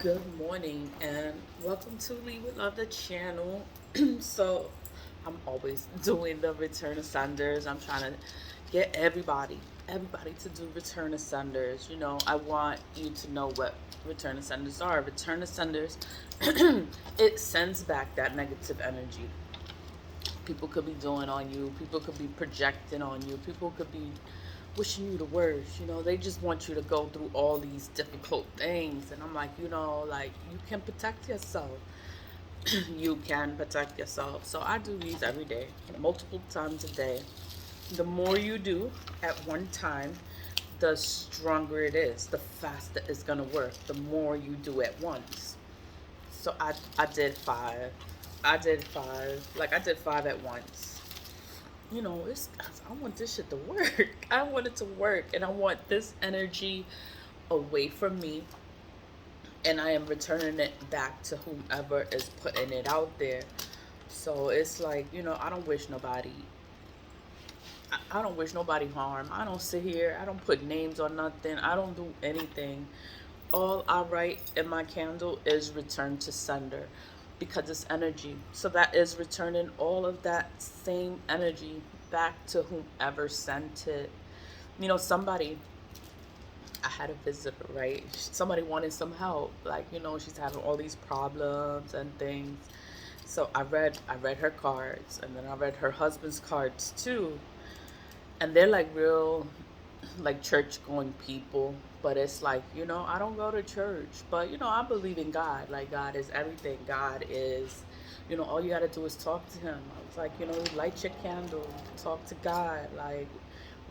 Good morning and welcome to Lead with Love the channel. So I'm always doing the return of Sunders. I'm trying to get everybody to do return of Sunders. I want you to know what return of Sunders are. Return of Sunders, it sends back that negative energy. People could be doing on you. People could be projecting on you. People could be wishing you the worst. They just want you to go through all these difficult things. And I'm like, like you can protect yourself. You can protect yourself. So I do these every day, multiple times a day. The more you do at one time, the stronger it is, the faster it's gonna work. The more you do at once. So I did five. I did five. Like I did five at once. It's I want this shit to work. I want it to work, and I want this energy away from me, and I am returning it back to whomever is putting it out there. So it's like I don't wish nobody. I don't wish nobody harm. I don't sit here. I don't put names on nothing. I don't do anything. All I write in my candle is return to sender because it's energy. So that is returning all of that same energy back to whomever sent it. Somebody, I had a visitor, right? Somebody wanted some help. Like, she's having all these problems and things. So I read her cards, and then I read her husband's cards too. And they're like real like church going people, but it's like I don't go to church, but I believe in God. Like God is everything. God is, all you got to do is talk to him. I was like, light your candle, talk to God. Like,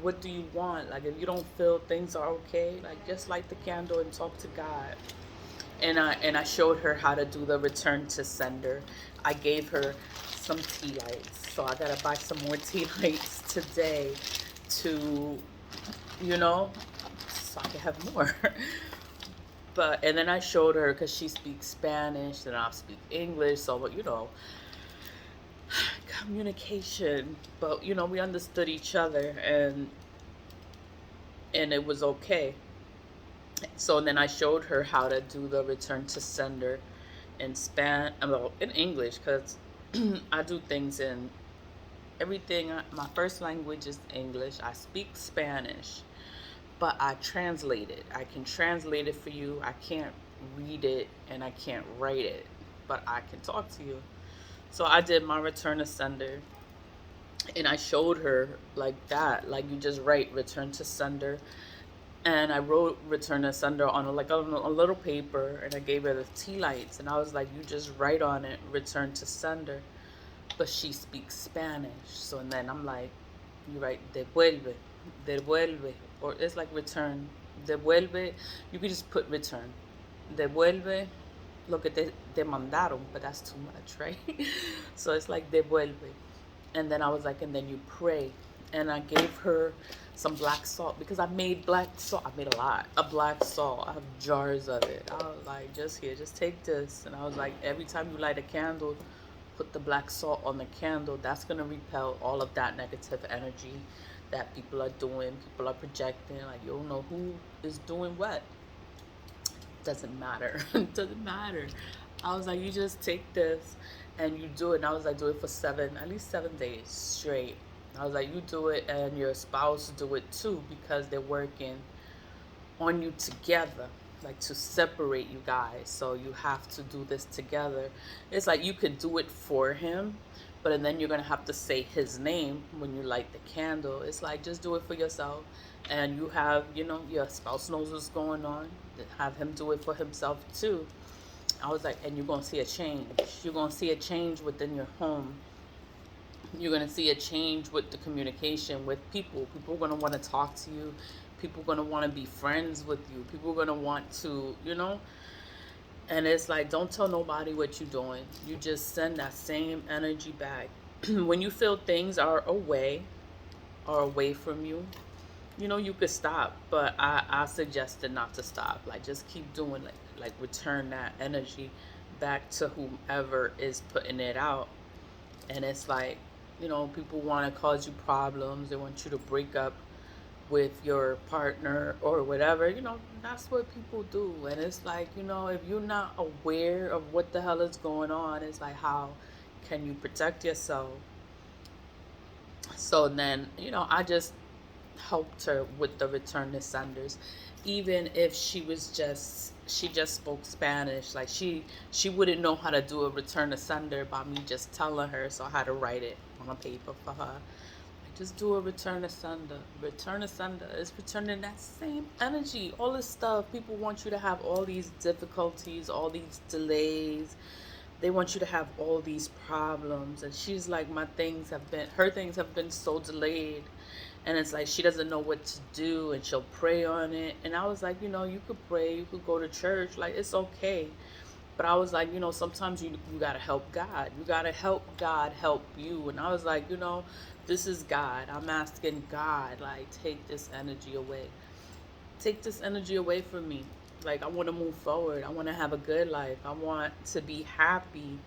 what do you want? Like, if you don't feel things are okay, like just light the candle and talk to God. And I showed her how to do the return to sender. I gave her some tea lights, so I gotta buy some more tea lights today to you know, so I can have more. But and then I showed her because she speaks Spanish and I speak English, so communication. But we understood each other, and it was okay. So then I showed her how to do the return to sender in well, in English, because I do things in everything. My first language is English. I speak Spanish, but I translate it. I can translate it for you. I can't read it and I can't write it, but I can talk to you. So I did my return to sender, and I showed her like that. Like you just write return to sender, and I wrote return to sender on a little paper, and I gave her the tea lights, and I was like, you just write on it return to sender. But she speaks Spanish, so and then I'm like, you write devuelve, or it's like return, devuelve. You could just put return, devuelve lo que te mandaron, but that's too much, right? So it's like devuelve, and then I was like, and then you pray, and I gave her some black salt because I made black salt. I made a lot of black salt. I have jars of it. I was like, just here, just take this, and I was like, every time you light a candle, put the black salt on the candle. That's going to repel all of that negative energy that people are doing. People are projecting. Like, you don't know who is doing what. Doesn't matter. Doesn't matter. I was like, you just take this and you do it. And I was like, do it for at least 7 days straight. I was like, you do it and your spouse do it too, because they're working on you together, like to separate you guys. So you have to do this together. It's like you could do it for him, but then you're gonna have to say his name when you light the candle. It's like just do it for yourself, and you have your spouse knows what's going on. Have him do it for himself too. I was like, and you're gonna see a change. You're gonna see a change within your home. You're going to see a change with the communication with people. People are going to want to talk to you. People are going to want to be friends with you. People are going to want to, and it's like, don't tell nobody what you're doing. You just send that same energy back. When you feel things are away from you, you could stop, but I suggested not to stop. Like, just keep doing it. Like, return that energy back to whomever is putting it out. And it's like, people want to cause you problems. They want you to break up with your partner or whatever, that's what people do. And it's like, if you're not aware of what the hell is going on, it's like, how can you protect yourself? So then, I just helped her with the return to senders. Even if she just spoke Spanish, like she wouldn't know how to do a return to sender by me just telling her. So I had to write it on a paper for her. Just do a return to sender. Return to sender is returning that same energy. All this stuff. People want you to have all these difficulties, all these delays. They want you to have all these problems. And she's like, her things have been so delayed. And it's like she doesn't know what to do, and she'll pray on it. And I was like, you could pray, you could go to church. Like, it's okay. But I was like, sometimes you got to help God. You got to help God help you. And I was like, this is God. I'm asking God, like, take this energy away. Take this energy away from me. Like, I want to move forward. I want to have a good life. I want to be happy.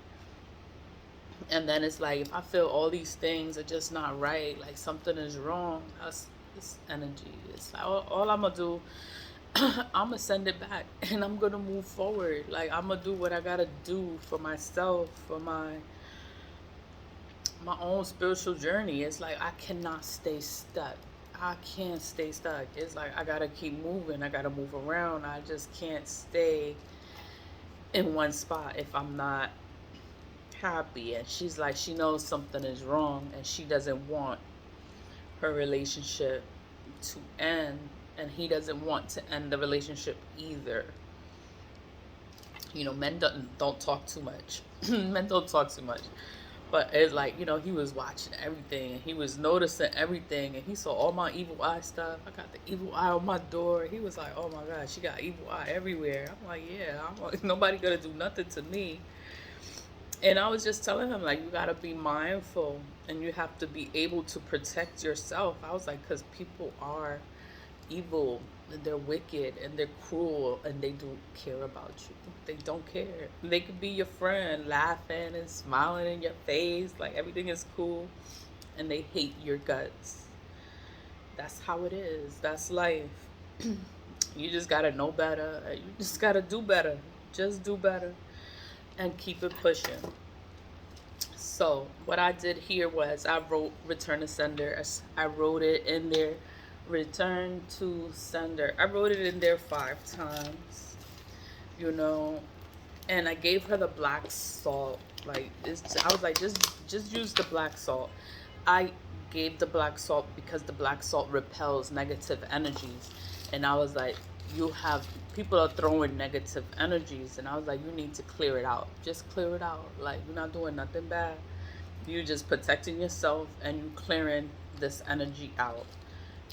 And then it's like, if I feel all these things are just not right, like something is wrong, that's this energy. It's like, all I'm going to do, I'm going to send it back, and I'm going to move forward. Like, I'm going to do what I got to do for myself, for my own spiritual journey. It's like, I cannot stay stuck. I can't stay stuck. It's like, I got to keep moving. I got to move around. I just can't stay in one spot if I'm not happy. And she's like, she knows something is wrong, and she doesn't want her relationship to end, and he doesn't want to end the relationship either. Men don't talk too much. Men don't talk too much. But it's like, he was watching everything, and he was noticing everything, and he saw all my evil eye stuff. I got the evil eye on my door. He was like, oh my God, she got evil eye everywhere. I'm like, yeah, I'm like, nobody gonna do nothing to me. And I was just telling him, like, you gotta be mindful, and you have to be able to protect yourself. I was like, because people are evil, and they're wicked, and they're cruel, and they don't care about you. They don't care. They could be your friend, laughing and smiling in your face, like everything is cool, and they hate your guts. That's how it is. That's life. You just gotta know better. You just gotta do better. Just do better and keep it pushing. So what I did here was I wrote return to sender. I wrote it in there, return to sender. I wrote it in there 5 times, and I gave her the black salt. Like, I was like, just use the black salt. I gave the black salt because the black salt repels negative energies, and I was like, people are throwing negative energies, and I was like, you need to clear it out. Just clear it out. Like, you're not doing nothing bad. You're just protecting yourself, and you clearing this energy out.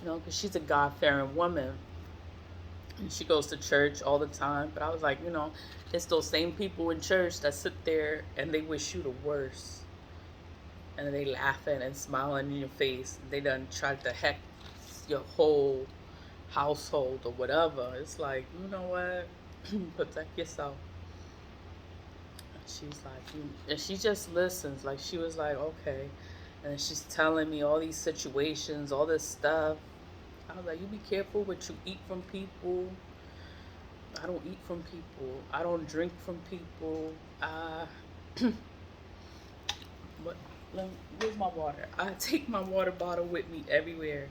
Because she's a God-fearing woman, and she goes to church all the time. But I was like, it's those same people in church that sit there and they wish you the worst, and they laughing and smiling in your face. They done tried to heck your whole household or whatever. It's like, you know what? Protect yourself. She's like, and she just listens. Like, she was like, okay. And she's telling me all these situations, all this stuff. I was like, you be careful what you eat from people. I don't eat from people. I don't drink from people. But where's my water? I take my water bottle with me everywhere.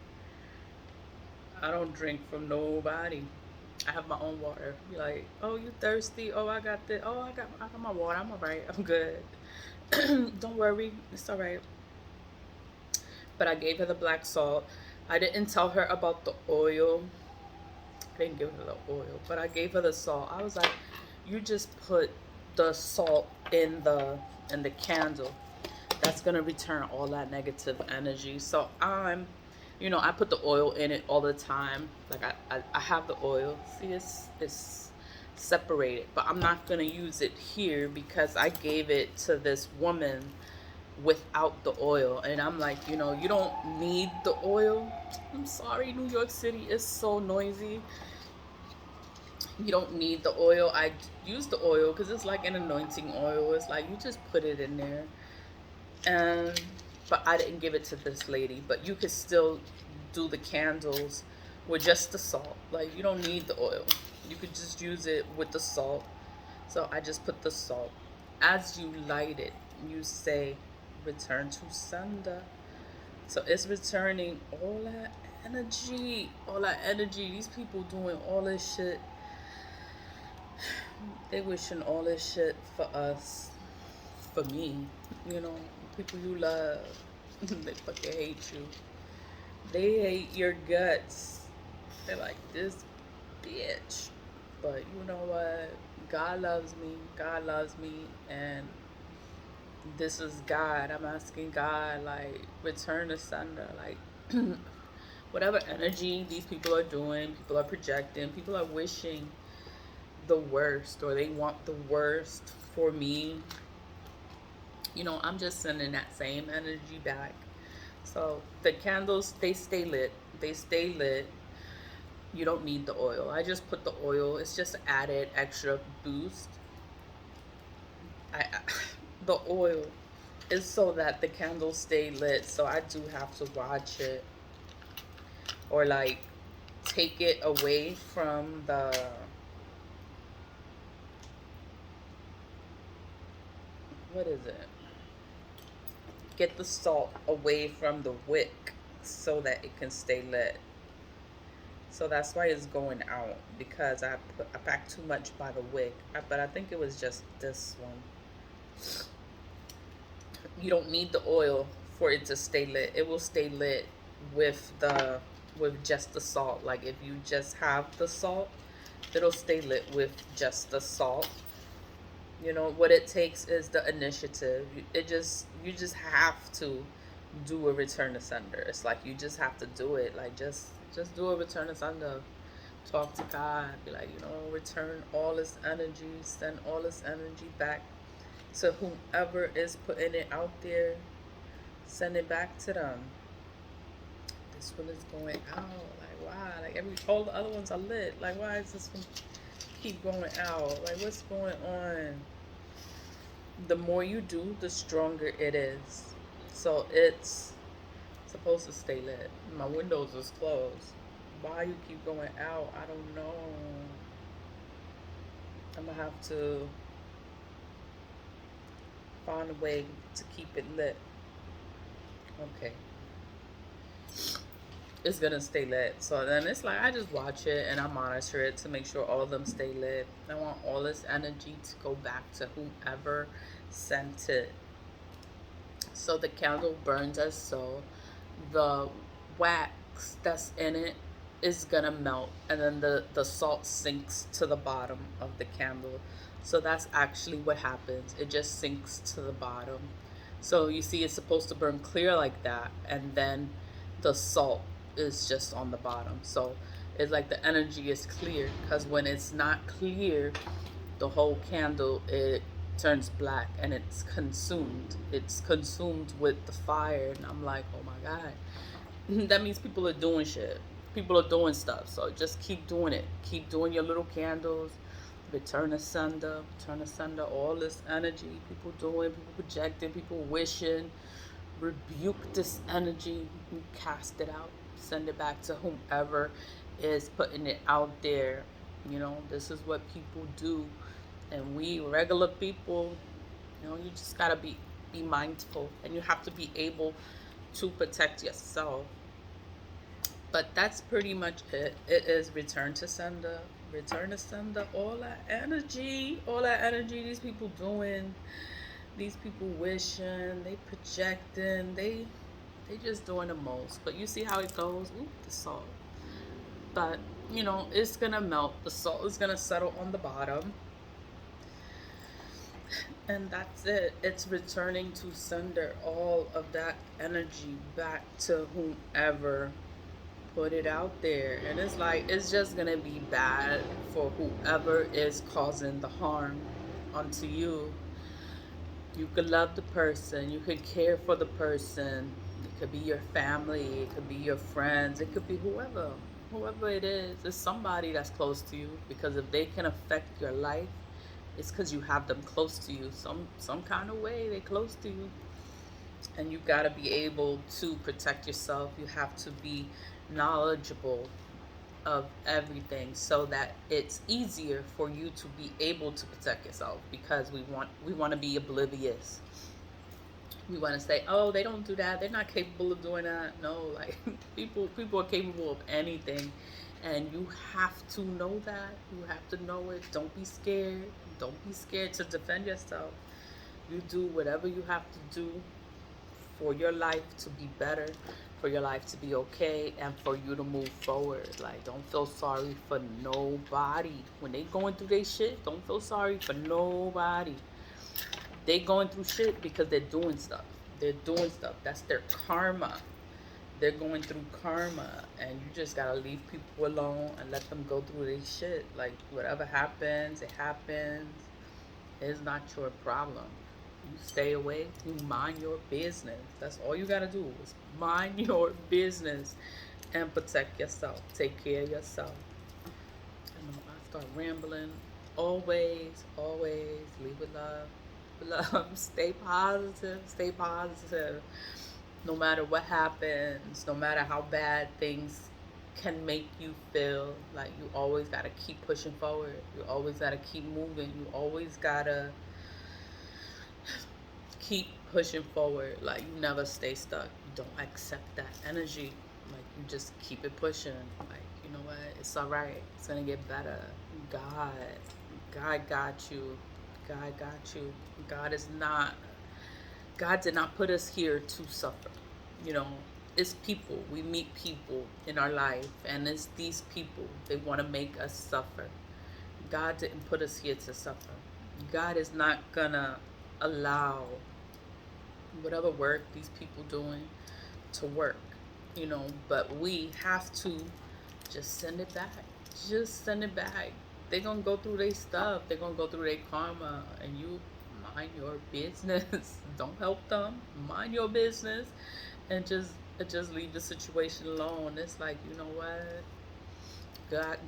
I don't drink from nobody. I have my own water. Be like, oh, you thirsty? Oh, I got this. Oh, I got my water. I'm all right. I'm good. Don't worry. It's all right. But I gave her the black salt. I didn't tell her about the oil. I didn't give her the oil, but I gave her the salt. I was like, you just put the salt in the candle. That's gonna return all that negative energy. So I put the oil in it all the time. Like, I have the oil. See, it's separated, but I'm not gonna use it here because I gave it to this woman without the oil, and I'm like, you don't need the oil. I'm sorry, New York City is so noisy. You don't need the oil. I use the oil because it's like an anointing oil. It's like, you just put it in there. And but I didn't give it to this lady. But you could still do the candles with just the salt. Like, you don't need the oil. You could just use it with the salt. So I just put the salt. As you light it, you say, return to sender. So it's returning all that energy. All that energy. These people doing all this shit. They wishing all this shit for us. For me. You know, people you love. They fucking hate you. They hate your guts. They're like, this bitch. But you know what? God loves me. God loves me. And this is God. I'm asking God, like, return to sender. Like, whatever energy these people are doing, people are projecting, people are wishing the worst, or they want the worst for me. You know, I'm just sending that same energy back. So the candles, they stay lit. They stay lit. You don't need the oil. I just put the oil. It's just added extra boost. I the oil is so that the candles stay lit. So I do have to watch it, or like take it away from the, what is it? Get the salt away from the wick so that it can stay lit. So that's why it's going out, because I packed too much by the wick. But I think it was just this one. You don't need the oil for it to stay lit. It will stay lit with the, with just the salt. Like if you just have the salt, it'll stay lit with just the salt. You know what it takes is the initiative. You just have to do a return to sender. It's like you just have to do it. Like just do a return to sender. Talk to God. Be like, you know, return all this energy. Send all this energy back to whomever is putting it out there. Send it back to them. This one is going out. Like why? Like all the other ones are lit. Like why is this one keep going out? Like what's going on? The more you do, the stronger it is. So it's supposed to stay lit. My windows is closed. Why you keep going out? I don't know. I'm gonna have to find a way to keep it lit. Okay. It's gonna stay lit. So then it's like I just watch it and I monitor it to make sure all of them stay lit. I want all this energy to go back to whomever sent it. So the candle burns as so. The wax that's in it is gonna melt, and then the salt sinks to the bottom of the candle. So that's actually what happens. It just sinks to the bottom. So you see, it's supposed to burn clear like that, and then the salt is just on the bottom. So it's like the energy is clear, because when it's not clear, the whole candle, it turns black and it's consumed. It's consumed with the fire, and I'm like, oh my god. That means people are doing shit. People are doing stuff. So just keep doing it. Keep doing your little candles. Return asunder, turn asunder all this energy. People doing, people projecting, people wishing. Rebuke this energy. Cast it out. Send it back to whomever is putting it out there. You know, this is what people do. And we regular people, you know, you just gotta be mindful, and you have to be able to protect yourself. But that's pretty much it. It is return to sender. Return to sender. All that energy. All that energy these people doing. These people wishing. They projecting. They just doing the most. But you see how it goes? Ooh, the salt. But, you know, it's gonna melt. The salt is gonna settle on the bottom. And that's it. It's returning to sender all of that energy back to whomever put it out there. And it's like, it's just gonna be bad for whoever is causing the harm onto you. You could love the person, you could care for the person. It could be your family, it could be your friends, it could be whoever. Whoever it is, it's somebody that's close to you, because if they can affect your life, it's because you have them close to you. Some kind of way they close to you. And you got to be able to protect yourself. You have to be knowledgeable of everything so that it's easier for you to be able to protect yourself, because we want to be oblivious. We want to say, oh, they don't do that, they're not capable of doing that. No, like people are capable of anything, and you have to know that. You have to know it. Don't be scared. Don't be scared to defend yourself. You do whatever you have to do for your life to be better, for your life to be okay, and for you to move forward. Like, don't feel sorry for nobody when they going through their shit. Don't feel sorry for nobody. They going through shit because they're doing stuff. They're doing stuff. That's their karma. They're going through karma, and you just gotta leave people alone and let them go through their shit. Like, whatever happens, it happens. It's not your problem. You stay away. You mind your business. That's all you gotta do is mind your business and protect yourself. Take care of yourself. And when I start rambling, always, always leave with love. Love. Stay positive. Stay positive. No matter what happens, no matter how bad things can make you feel, like, you always gotta keep pushing forward. You always gotta keep moving. You always gotta keep pushing forward. Like, you never stay stuck. You don't accept that energy. Like, you just keep it pushing. Like, you know what? It's all right. It's gonna get better. God, God got you. God got you. God is not. God did not put us here to suffer. You know, it's people. We meet people in our life, and it's these people. They want to make us suffer. God didn't put us here to suffer. God is not gonna allow whatever work these people doing to work, but we have to just send it back. Just send it back. They're gonna go through their stuff. They're gonna go through their karma, and you mind your business. Don't help them. Mind your business, and just leave the situation alone. It's like, you know what? God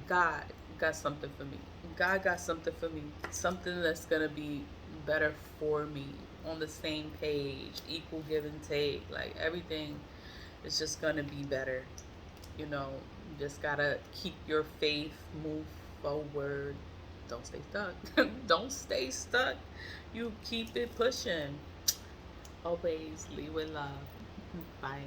got something for me. God got something for me. Something that's gonna be better for me. On the same page, equal give and take. Like, everything is just gonna be better. You just gotta keep your faith, move forward. Don't stay stuck. Don't stay stuck. You keep it pushing. Always lead with love. Bye.